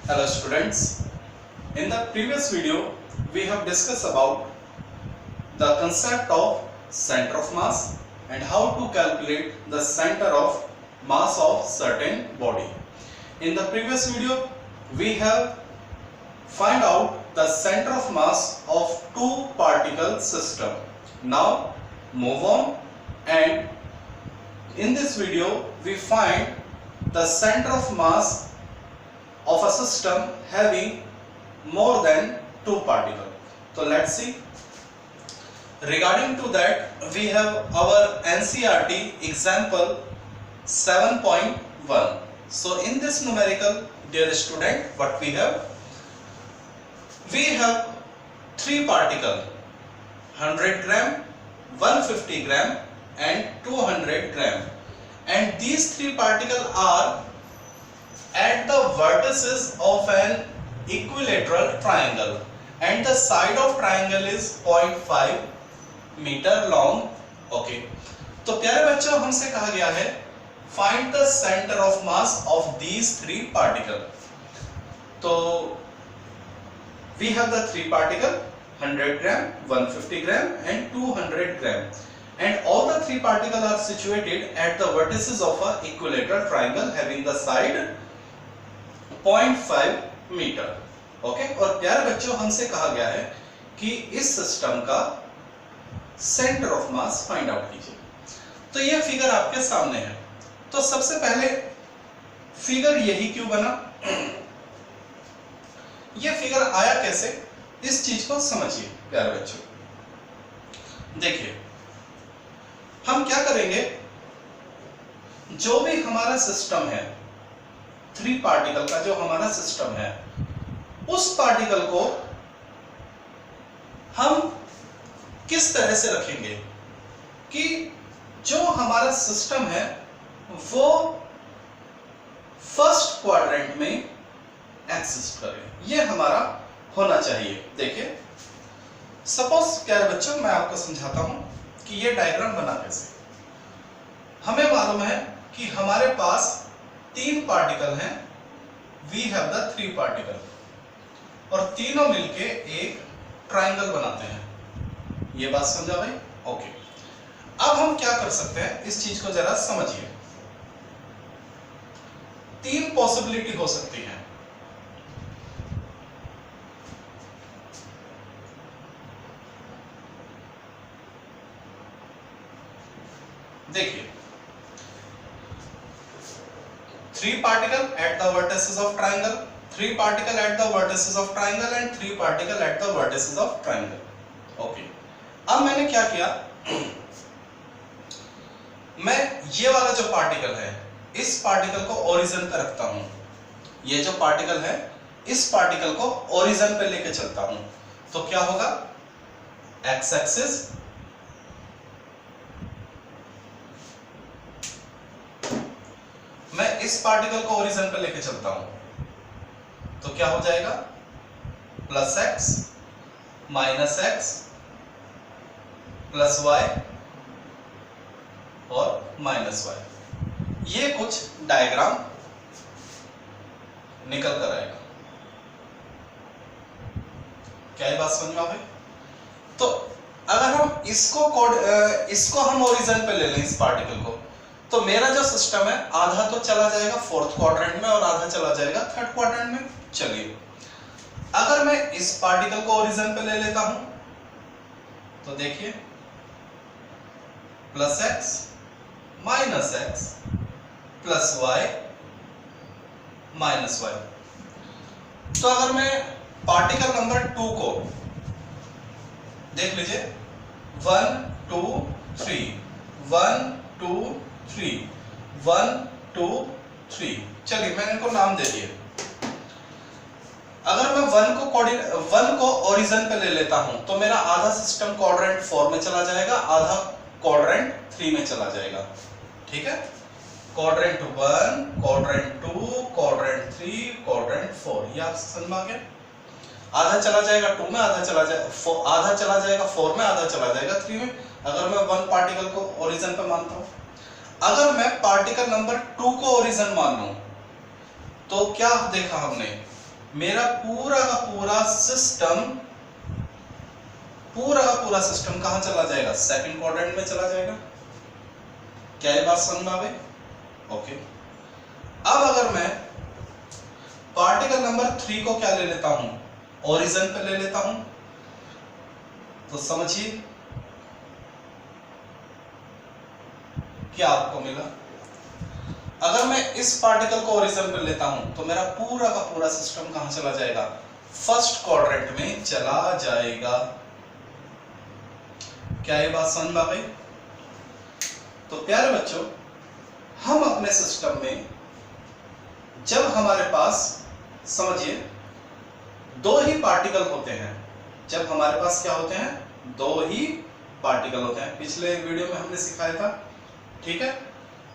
Hello students. In the previous video we have discussed about the concept of center of mass and how to calculate the center of mass of certain body. In the previous video we have find out the center of mass of two particle system. Now move on, and in this video we find the center of mass of a system having more than two particles. So let's see. Regarding to that, we have our NCERT example 7.1. So in this numerical, dear student, what we have three particles, 100 gram, 150 gram and 200 gram, and these three particles are at the vertices of an equilateral triangle and the side of triangle is 0.5 metre long. Okay, तो प्यारे बच्चों हमसे कहा गया है find the centre of mass of these three particle. तो we have the three particle 100 gram, 150 gram and 200 gram, and all the three particles are situated at the vertices of a equilateral triangle having the side 0.5 metre. Okay, और प्यारे बच्चों हमसे कहा गया है कि इस सिस्टम का centre of mass find out कीजिए. तो ये फिगर आपके सामने है. तो सबसे पहले फिगर यही क्यों बना, ये फिगर आया कैसे, इस चीज को समझिए प्यारे बच्चों. देखिए हम क्या करेंगे, जो भी हमारा सिस्टम है, थ्री पार्टिकल का जो हमारा सिस्टम है, उस पार्टिकल को हम किस तरह से रखेंगे कि जो हमारा सिस्टम है वो फर्स्ट क्वाड्रेंट में एक्सिस्ट करे, ये हमारा होना चाहिए. देखिए सपोज प्यारे बच्चों मैं आपको समझाता हूं कि ये डायग्राम बना कैसे. हमें मालूम है कि हमारे पास तीन पार्टिकल हैं, we have the three particle, और तीनों मिलके एक ट्रायंगल बनाते हैं. ये बात समझा भाई? ओके, अब हम क्या कर सकते हैं, इस चीज को जरा समझिए. तीन पॉसिबिलिटी हो सकती है. देखिए, three particle at the vertices of triangle, three particle at the vertices of triangle and three particle at the vertices of triangle. Okay, अब मैंने क्या किया, मैं ये वाला जो पार्टिकल है इस पार्टिकल को ओरिजिन पे रखता हूं. ये जो पार्टिकल है इस पार्टिकल को ओरिजिन पे लेके चलता हूं. तो क्या होगा, एक्स एक्सिस मैं इस पार्टिकल को ओरिजिन पे लेके चलता हूं, तो क्या हो जाएगा, plus x minus x plus y और माइनस वाई. ये कुछ डायग्राम निकल कर आएगा. क्या ये बात समझ में आ गई? तो अगर हम इसको हम ओरिजिन पे ले लें इस पार्टिकल को, तो मेरा जो सिस्टम है आधा तो चला जाएगा फोर्थ क्वाड्रेंट में और आधा चला जाएगा थर्ड क्वाड्रेंट में. चलिए अगर मैं इस पार्टिकल को ओरिजिन पे ले लेता हूं तो देखिए plus x minus x plus y minus y. तो अगर मैं पार्टिकल नंबर 2 को देख लीजिए, 1 2 3 1 2 3 1 2 3, चलिए मैंने इनको नाम दे दिए. अगर मैं 1 को ओरिजिन पे ले लेता हूं तो मेरा आधा सिस्टम क्वाड्रेंट 4 में चला जाएगा, आधा क्वाड्रेंट 3 में चला जाएगा. ठीक है, क्वाड्रेंट 1 क्वाड्रेंट 2 क्वाड्रेंट 3 क्वाड्रेंट 4, ये आप समझ में आ गया. आधा चला जाएगा 2 में, आधा चला जाएगा 4 में, आधा चला जाएगा 3 में. अगर मैं वन पार्टिकल को ओरिजिन पे मानता हूं, अगर मैं पार्टिकल नंबर 2 को ओरिजिन मान लूं तो क्या देखा हमने मेरा पूरा का पूरा सिस्टम कहां चला जाएगा? सेकंड क्वाड्रेंट में चला जाएगा। क्या ये बात समझ में आ गई? ओके। अब अगर मैं पार्टिकल नंबर 3 को क्या ले लेता हूं? ओरिजिन पे ले लेता हूं, तो समझिए क्या आपको मिला। अगर मैं इस पार्टिकल को ओरिजिन पे लेता हूं तो मेरा पूरा का पूरा सिस्टम कहां चला जाएगा? फर्स्ट क्वाड्रेंट में चला जाएगा। क्या ये बात समझ में आ गई? तो प्यारे बच्चों, हम अपने सिस्टम में जब हमारे पास समझिए दो ही पार्टिकल होते हैं, जब हमारे पास क्या होते हैं? दो ही पार्टिकल होते हैं। पिछले वीडियो में हमने सिखाया था, ठीक है?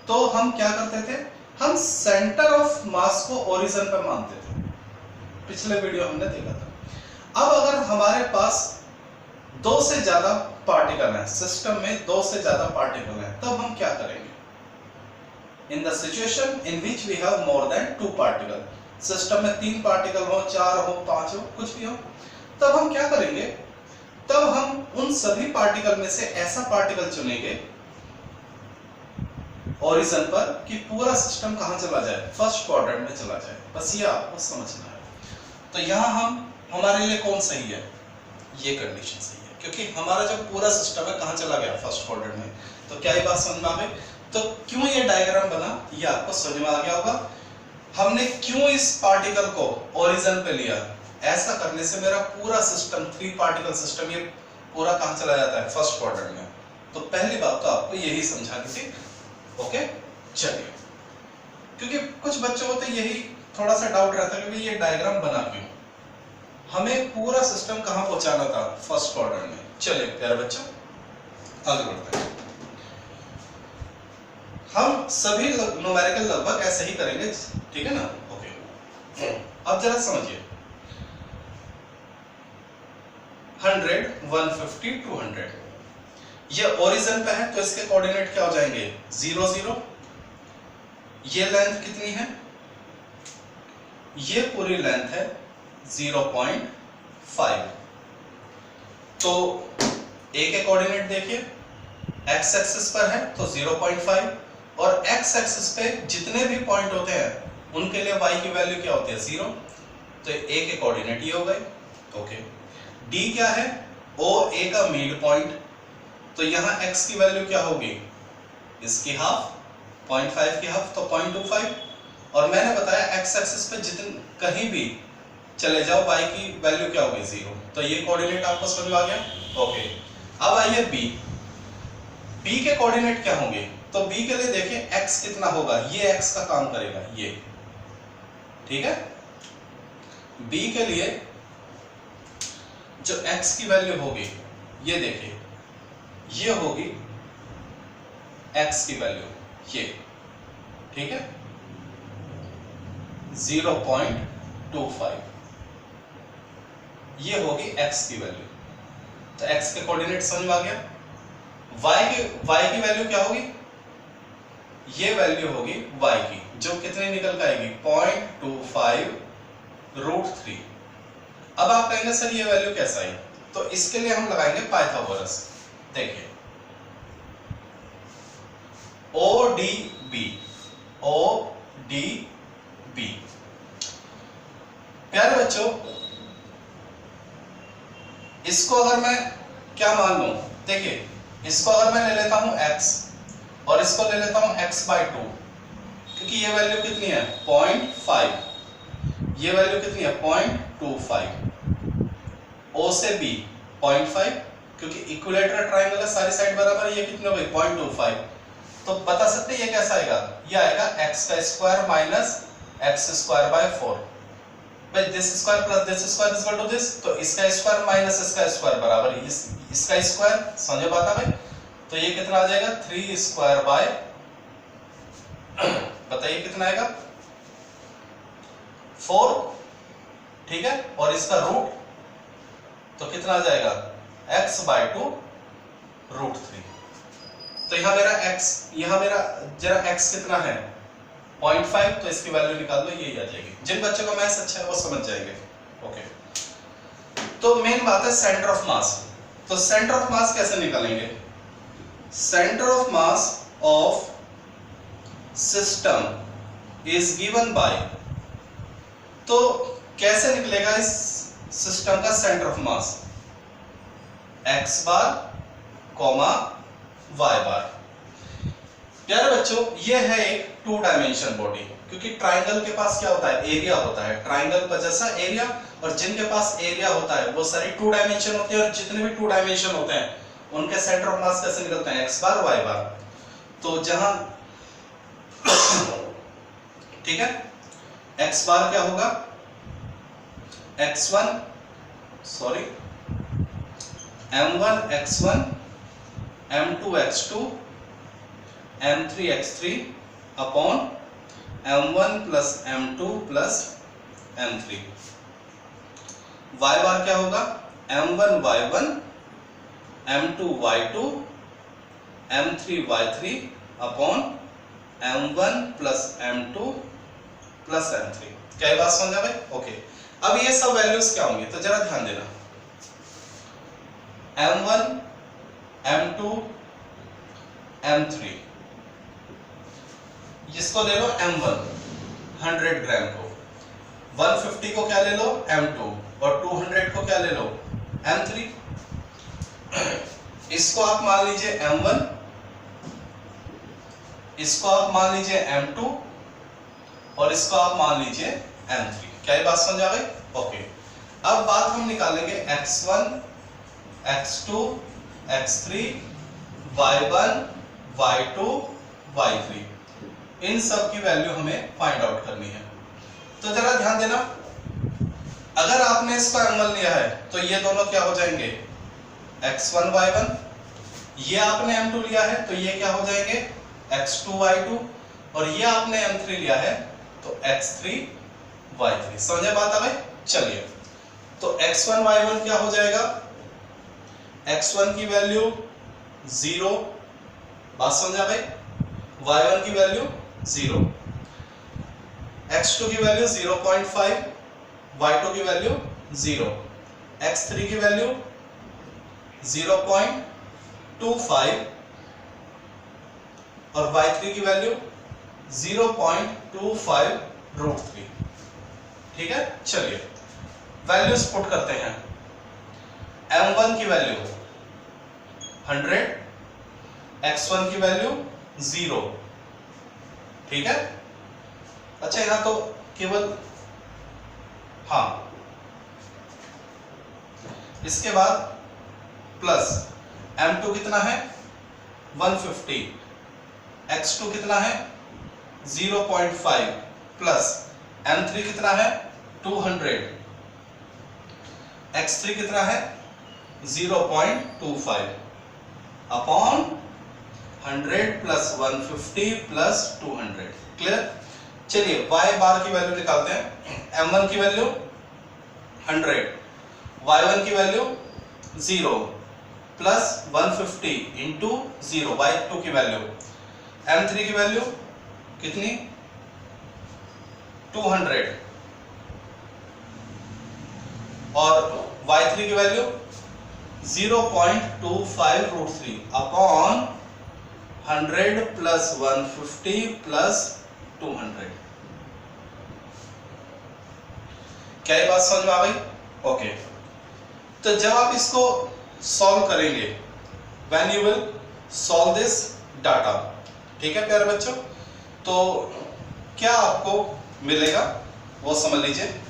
तो हम क्या करते थे? हम सेंटर ऑफ मास को ओरिजिन पर मानते थे, पिछले वीडियो हमने देखा था। अब अगर हमारे पास दो से ज्यादा पार्टिकल हैं, सिस्टम में दो से ज्यादा पार्टिकल हैं, तब हम क्या करेंगे? In the situation in which we have more than 2 particle, system में 3 पार्टिकल हो, 4 हो, 5 हो, कुछ भी हो, तब हम क्या करेंगे? तब हम उन सभी पार्टिकल में से ऐसा पार्टिकल चुनेंगे ओरिजिन पर कि पूरा सिस्टम कहां चला जाए? फर्स्ट क्वाड्रेंट में चला जाए। बस ये आपको समझना है। तो यहां हमारे लिए कौन सही है? ये कंडीशन सही है, क्योंकि हमारा जो पूरा सिस्टम है कहां चला गया? फर्स्ट क्वाड्रेंट में। तो क्या ये बात समझ में आ गई? तो क्यों ये डायग्राम बना, ये आपको समझ में आ गया होगा। हमने क्यों इस पार्टिकल को ओरिजिन पे लिया? ऐसा करने से मेरा पूरा सिस्टम, 3 पार्टिकल सिस्टम, ये पूरा कहां चला जाता है? फर्स्ट क्वाड्रेंट में। तो पहली बात तो आपको यही समझानी थी। ओके, चलिए। क्योंकि कुछ बच्चों को तो यही थोड़ा सा डाउट रहता है कि ये डायग्राम बना क्यों? हमें पूरा सिस्टम कहां पहुंचाना था? फर्स्ट क्वाड्रेंट में। चलिए प्यारे बच्चों, आगे बढ़ते हैं। हम सभी न्यूमेरिकल लगभग ऐसे ही करेंगे, ठीक है ना? ओके। अब जरा समझिए, 100, 150, 200, ये ओरिजिन पे है तो इसके कोऑर्डिनेट क्या हो जाएंगे? 0, 0। ये लेंथ कितनी है? ये पूरी लेंथ है 0.5। तो ए के कोऑर्डिनेट देखिए, एक्स एक्सिस पर है तो 0.5, और एक्स एक्सिस पे जितने भी पॉइंट होते हैं उनके लिए y की वैल्यू क्या होती है? 0। तो ए के कोऑर्डिनेट ये हो गए। ओके। डी क्या है? ओ ए का मिड पॉइंट, तो यहां x की वैल्यू क्या होगी? इसकी हाफ, 0.5 की हाफ, तो 0.25। और मैंने बताया x एक्सिस पे जितने कहीं भी चले जाओ y की वैल्यू क्या होगी? 0। तो ये कोऑर्डिनेट आपको समझ में आ गया? ओके। अब आइए b के कोऑर्डिनेट क्या होंगे? तो b के लिए देखिए x कितना होगा? ये x का काम करेगा, ये, ठीक है? b के लिए जो x की वैल्यू होगी, ये देखिए, ये होगी x की वैल्यू, ये, ठीक है? 0.25, ये होगी x की वैल्यू। तो x के कोऑर्डिनेट समझ में आ गया। y की वैल्यू क्या होगी? ये वैल्यू होगी y की, जो कितने निकल के आएगी? 0.25 √3। अब आप कहेंगे सर ये वैल्यू कैसा है? तो इसके लिए हम लगाएंगे पाइथागोरस। देखिए, ODB, ODB, प्यारे बच्चों, इसको अगर मैं क्या मान लूं? देखिए, इसको अगर मैं ले लेता हूं x और इसको ले लेता हूं x/2, क्योंकि ये वैल्यू कितनी है? 0.5, ये वैल्यू कितनी है? 0.25। O से B 0.5, क्योंकि इक्विलेटरल ट्रायंगल है, सारी साइड बराबर है, ये कितनी हो गई? 0.25। तो बता सकते हैं ये कैसा आएगा? ये आएगा x² माइनस x²/4। भाई this square plus this square is equal to this, तो इसका स्क्वायर माइनस इसका स्क्वायर बराबर है इसका स्क्वायर। समझे बात है भाई? तो ये कितना आ जाएगा? 3² बताइए कितना आएगा? 4, ठीक है? और इसका रूट तो कितना आ जाएगा? x/2 √3। तो यहां मेरा x, यहां मेरा जरा x कितना है? 0.5, तो इसकी वैल्यू निकाल लो, यही आ जाएगी। जिन बच्चों का मैथ्स अच्छा है वो समझ जाएंगे। ओके, तो मेन बात है सेंटर ऑफ मास। तो सेंटर ऑफ मास कैसे निकालेंगे? Centre of mass of system is given by, तो कैसे निकलेगा इस सिस्टम का centre of mass? x bar comma y बार। प्यारे बच्चों, ये है एक 2 डायमेंशन बॉडी, क्योंकि ट्राइंगल के पास क्या होता है? एरिया होता है। ट्राइंगल का जैसा एरिया, और जिनके पास एरिया होता है वो सारी 2 डायमेंशन होते हैं, और जितने भी 2 डायमेंशन होते हैं उनके सेंटर ऑफ मास कैसे निकलते हैं? x बार y बार। तो जहां ठीक है, x बार क्या होगा? x1 sorry m1 x1 m2 x2 m3 x3 upon m1 plus m2 plus m3। y बार क्या होगा? m1 y1 m2 y2 m3 y3 upon m1 plus m2 plus m3। क्या ये बात समझा भाई? ओके, अब ये सब वैल्यूज क्या होंगी तो जरा ध्यान देना। m1 m2 m3, इसको ले लो m1 100 ग्राम को, 150 को क्या ले लो? m2, और 200 को क्या ले लो? m3। इसको आप मान लीजिए m1, इसको आप मान लीजिए m2, और इसको आप मान लीजिए m3। क्या ये बात समझ आ गई? ओके, अब बात हम निकालेंगे x1 x2 x3 y1 y2 y3, इन सब की वैल्यू हमें फाइंड आउट करनी है। तो जरा ध्यान देना, अगर आपने इसको m1 लिया है तो ये दोनों क्या हो जाएंगे? x1 y1। ये आपने m2 लिया है तो ये क्या हो जाएंगे? x2 y2, और ये आपने m3 लिया है तो x3 y3। समझे बात आ गई? चलिए, तो x1 y1 क्या हो जाएगा? x1 की वैल्यू 0, बात समझ आ गई? y1 की वैल्यू 0, x2 की वैल्यू 0.5, y2 की वैल्यू 0, x3 की वैल्यू 0.25, और y3 की वैल्यू 0.25 √3। ठीक है, चलिए वैल्यूज पुट करते हैं। m1 की वैल्यू 100, x1 की वैल्यू 0। ठीक है, अच्छा यहां तो केवल हाँ, इसके बाद प्लस m2 कितना है? 150, x2 कितना है? 0.5, प्लस m3 कितना है? 200, x3 कितना है? 0.25 अपॉन 100 प्लस 150 प्लस 200। क्लियर? चलिए y बार की वैल्यू निकालते हैं। m1 की वैल्यू 100, y1 की वैल्यू 0 प्लस 150 इंटू 0, y2 की वैल्यू, m3 की वैल्यू कितनी? 200, और y3 की वैल्यू 0.25 √3 अपॉन 100 प्लस 150 प्लस 200। क्या ये बात समझ में आ गई? ओके, तो जब आप इसको सॉल्व करेंगे, when you will solve this data, ठीक है प्यारे बच्चों, तो क्या आपको मिलेगा वो समझ लीजिए।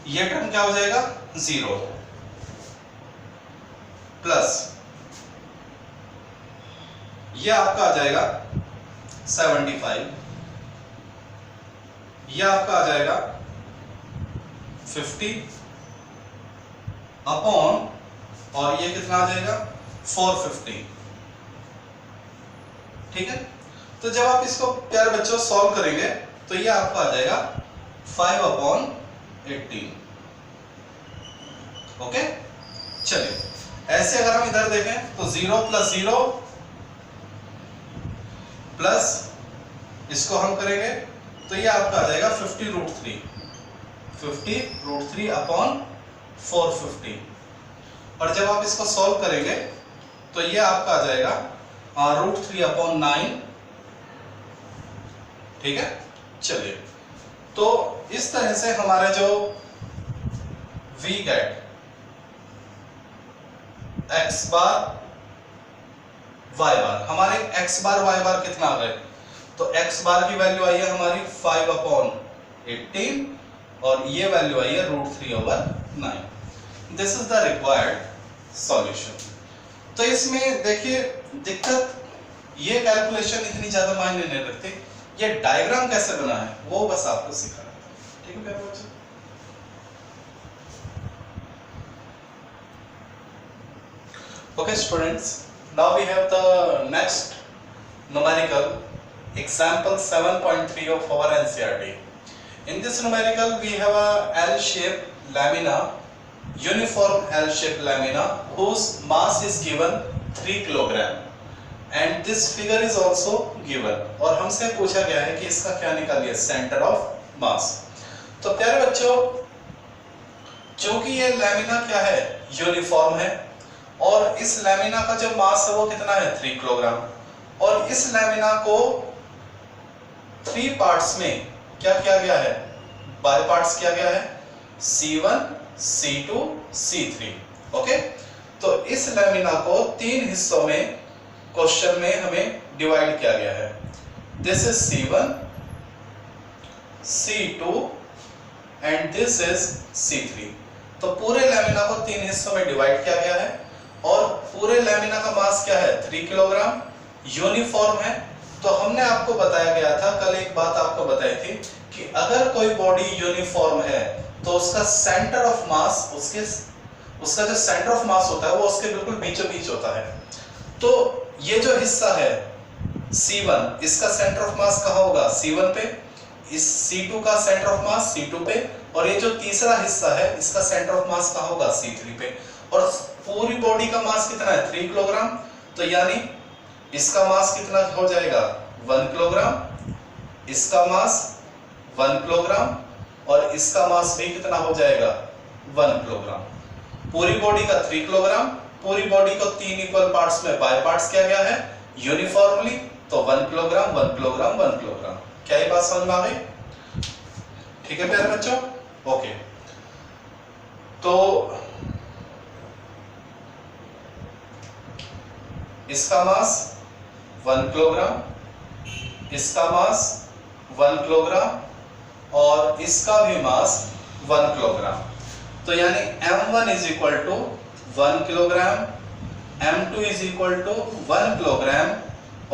ये टर्म क्या हो जाएगा? 0 प्लस ये आपका आ जाएगा 75, ये आपका आ जाएगा 50 अपॉन, और ये कितना आ जाएगा? 450। ठीक है, तो जब आप इसको प्यारे बच्चों सॉल्व करेंगे तो ये आपका आ जाएगा 5/18। ओके, चलिए ऐसे अगर हम इधर देखें तो 0 + 0 प्लस इसको हम करेंगे तो ये आपका आ जाएगा 50√3 अपॉन 450। और जब आप इसको सॉल्व करेंगे तो ये आपका आ जाएगा √3/9। ठीक है, चलिए तो इस तरह से हमारे जो v गेट x बार y बार, हमारे x बार y बार कितना आ गए, तो x बार की वैल्यू आई है हमारी 5/18 और ये वैल्यू आई है √3/9। This is the required solution. तो इसमें देखिए दिक्कत, ये कैलकुलेशन इतनी ज्यादा मायने नहीं रखती, ये डायग्राम कैसे बना है वो बस आपको सिखाना है। ठीक है प्यारे बच्चों, okay students, now we have the next numerical example 7.3 of our NCERT. In this numerical we have a L-shaped lamina, uniform L-shaped lamina whose mass is given 3 kilogram and this figure is also given, और हमसे पूछा गया है कि इसका क्या निकालिए, centre of मास। तो प्यारे बच्चों चूंकि ये लैमिना क्या है, यूनिफॉर्म है, और इस लैमिना का जो मास है वो कितना है 3 किलोग्राम, और इस लैमिना को 3 पार्ट्स में क्या किया गया है, बाय पार्ट्स किया गया है, C1, C2, C3। ओके, तो इस लैमिना को 3 हिस्सों में क्वेश्चन में हमें डिवाइड किया गया है। This is C1, C2 and this is C3। तो पूरे लैमिना को 3 हिस्सों में डिवाइड किया गया है और पूरे लैमिना का मास क्या है 3 किलोग्राम, यूनिफॉर्म है। तो हमने आपको बताया गया था, कल एक बात आपको बताई थी कि अगर कोई बॉडी यूनिफॉर्म है तो उसका सेंटर ऑफ मास, उसका जो सेंटर ऑफ मास होता है वो उसके बिल्कुल बीचों बीच होता है। तो ये जो हिस्सा है C1, इसका सेंटर ऑफ मास कहाँ होगा, C1 पे, इस C2 का सेंटर ऑफ मास C2 पे, और ये जो तीसरा हिस्सा है इसका सेंटर ऑफ मास कहाँ होगा C3 पे। और पूरी बॉडी का मास कितना है 3 किलोग्राम, तो यानी इसका मास कितना हो जाएगा 1 किलोग्राम, इसका मास 1 किलोग्राम और इसका मास भी कितना हो जाएगा 1 किलोग्राम। पूरी बॉडी का 3 किलोग्राम, पूरी बॉडी को 3 इक्वल पार्ट्स में बाय पार्ट्स किया गया है यूनिफॉर्मली, तो 1 किलोग्राम 1 किलोग्राम 1 किलोग्राम। क्या ये बात समझ में आ गई? ठीक है प्यारे बच्चों, ओके। तो इसका मास 1 किलोग्राम, इसका मास 1 किलोग्राम और इसका भी मास 1 किलोग्राम। तो यानी M1 is equal to 1 kilogram, M2 is equal to 1 kilogram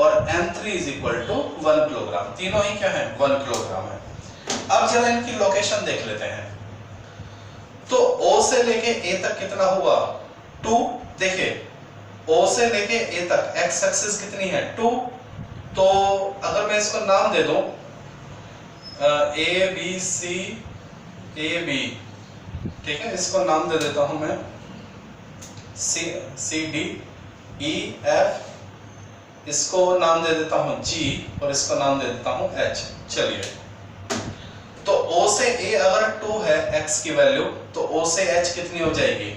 और M3 is equal to 1 kilogram. तीनों ही क्या है 1 किलोग्राम है। अब जरा इनकी लोकेशन देख लेते हैं। तो O से लेके A तक कितना हुआ 2। देखिए O से लेके A तक x एक्सिस कितनी है 2। तो अगर मैं इसको नाम दे दूं A B C A B, ठीक है, इसको नाम दे देता हूं मैं C D E F, इसको नाम दे देता हूं G और इसको नाम दे देता हूं H। चलिए तो O से A अगर 2 है x की वैल्यू, तो O से H कितनी हो जाएगी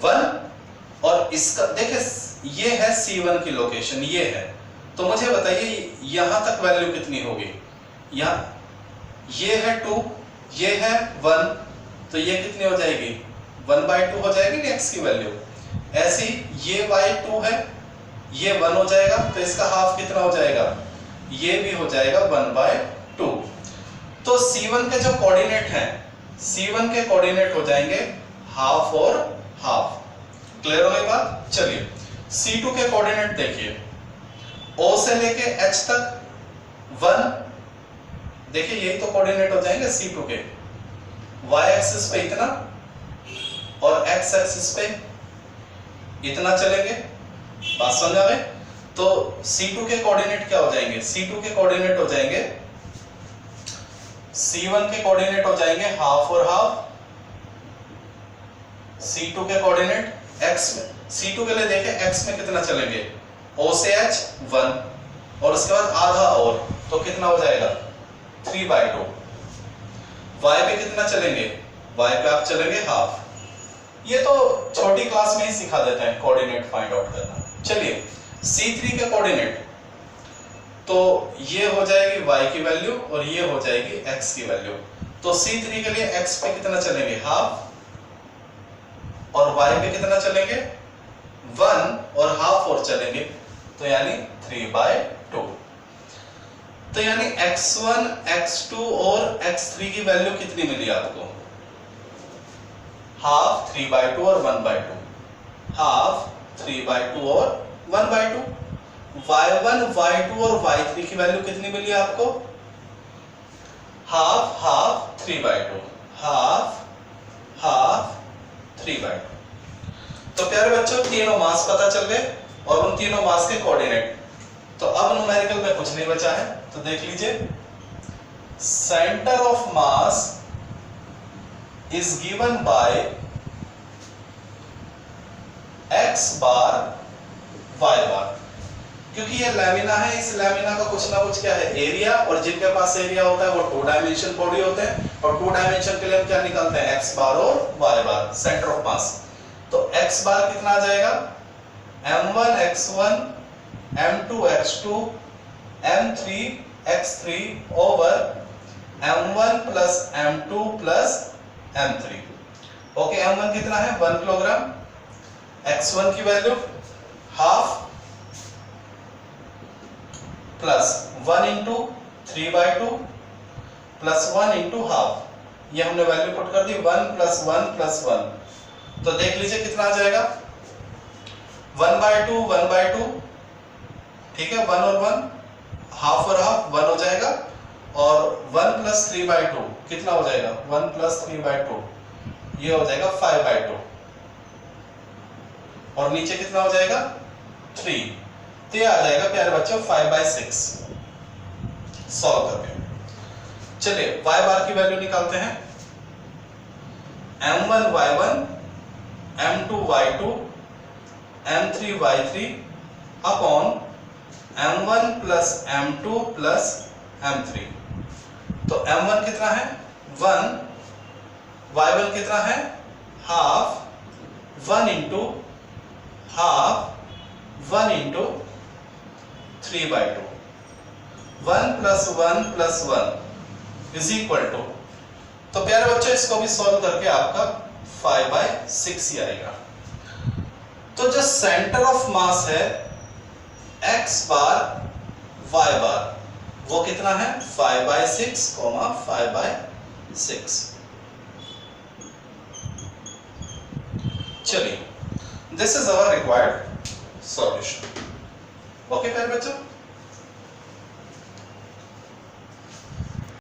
1। और इसका देखिए ये है C1 की लोकेशन, ये है, तो मुझे बताइए यहां तक वैल्यू कितनी होगी, यहाँ ये है 2, ये है 1, तो ये कितनी हो जाएगी 1/2 हो जाएगी ना x की वैल्यू। ऐसी ये y2 है, ये 1 हो जाएगा, तो इसका हाफ कितना हो जाएगा, ये भी हो जाएगा 1/2। तो C1 के जो कोऑर्डिनेट हैं, C1 के कोऑर्डिनेट हो जाएंगे हाफ और हाफ। क्लियर हो गई बात? चलिए C2 के कोऑर्डिनेट देखिए, O से लेके H तक 1, देखिए यही तो कोऑर्डिनेट हो जाएंगे C2 के। Y एक्सिस पे इतना और X एक्सिस पे इतना चलेंगे, बात समझ आ गई? तो C2 के कोऑर्डिनेट क्या हो जाएंगे, C2 के कोऑर्डिनेट हो जाएंगे, C1 के कोऑर्डिनेट हो जाएंगे हाफ और हाफ, C2 के कोऑर्डिनेट x में, C2 के लिए देखें x में कितना चलेंगे, O से H 1 और उसके बाद आधा और, तो कितना हो जाएगा 3/2। y पे कितना चलेंगे, y पे आप चलेंगे हाफ। ये तो छोटी क्लास में ही सिखा देते हैं कोऑर्डिनेट फाइंड आउट करना। चलिए C3 के कोऑर्डिनेट, तो ये हो जाएगी y की वैल्यू और ये हो जाएगी x की वैल्यू। तो C3 के लिए x पे कितना चलेंगे हाफ और y पे कितना चलेंगे 1 और हाफ और चलेंगे, तो यानी 3/2। तो यानी x1, x2 और x3 की वैल्यू कितनी मिली आपको, हाफ, 3/2 और 1/2, हाफ, 3/2 और 1/2। y1, y2 और y3 की वैल्यू कितनी मिली आपको, हाफ, हाफ, 3/2, हाफ, हाफ, 3/2। तो प्यारे बच्चों तीनों मास पता चल गए और उन तीनों मास के कोऑर्डिनेट। तो अब न्यूमेरिकल में कुछ नहीं बचा है, तो देख लीजिए, centre of mass is given by x bar y बार। क्योंकि ये लैमिना है, इस लैमिना का कुछ ना कुछ क्या है, एरिया, और जिनके पास एरिया होता है वो 2 डायमेंशन बॉडी होते हैं, और 2 डायमेंशन के लिए हम क्या निकालते हैं, x बार और y बार, सेंटर ऑफ मास। तो x बार कितना आ जाएगा, m1 x1 m2 x2 m3 x3 over m1 plus m2 plus m3। Okay, m1 कितना है 1 किलोग्राम, x1 की value half plus 1 into 3/2 plus 1 into half, ये हमने वैल्यू पुट कर दी, 1 प्लस 1 प्लस 1। तो देख लीजिए कितना आ जाएगा, 1/2 1/2, ठीक है, 1 और 1, हाफ और हाफ 1 हो जाएगा, और 1 प्लस 3/2 कितना हो जाएगा, 1 प्लस 3/2 ये हो जाएगा 5/2, और नीचे कितना हो जाएगा 3, तो ये आ जाएगा प्यारे बच्चों 5/6 सॉल्व करके। चलिए y बार की वैल्यू निकालते हैं, m1 y1 m2 y2 m3 y3 upon m1 plus m2 plus m3। तो m1 कितना है 1, y1 कितना है half, 1 into half, 1 into 3/2, 1 plus 1 plus 1 is equal to, तो प्यारे बच्चों इसको भी सॉल्व करके आपका 5/6 ही आएगा। तो जो सेंटर ऑफ मास है x बार y बार वो कितना है 5/6, 5/6। चलिए, this is our required solution. Okay प्यारे बच्चों।